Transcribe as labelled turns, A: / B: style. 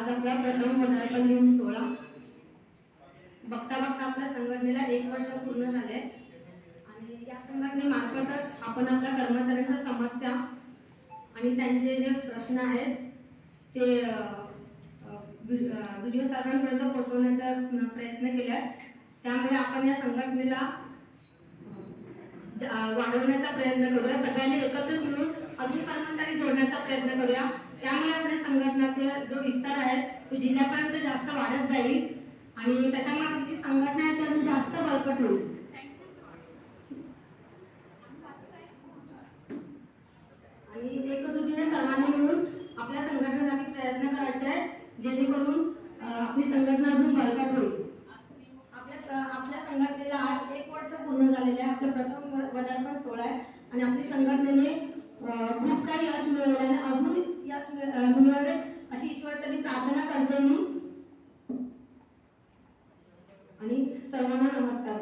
A: आज आपला प्रथम पदार्पण दिन सोहळा. बघता बघता आपल्या संघटनेला 1 वर्ष पूर्ण झाले आणि या संघटनेमार्फतच आपण आपल्या कर्मचाऱ्यांच्या समस्या आणि त्यांचे जे प्रश्न आहेत ते व्हिडिओ सर्वांपर्यंत पोहोचवण्याचा प्रयत्न केला. त्यामुळे आपण या संघटनेला वाढवण्याचा प्रयत्न करूया. सगळ्यांनी एकत्र मिळून अजून कर्मचारी जोडण्याचा प्रयत्न करूया. त्यामुळे आपल्या संघटनेचा जो विस्तार आहे तो जिल्ह्यापर्यंत जास्त वाढत जाईल आणि त्याच्यामुळे आपली जी संघटना आहे ती अजून जास्त बळकट होईल. आणि एकजुटीने सर्वांनी मिळून आपल्या संघटनेसाठी प्रयत्न करायचे आहे जेणेकरून आपली संघटना अजून बळकट होईल. आपल्या संघटनेला आज 1 वर्ष पूर्ण झालेले आहे. आपलं प्रथम पदार्पण सोहळा आहे आणि आपली संघटनेने खूप काही यश मिळवले आहे. अजून यश मिळवावे अशी ईश्वराची प्रार्थना करते मी आणि सर्वांना नमस्कार.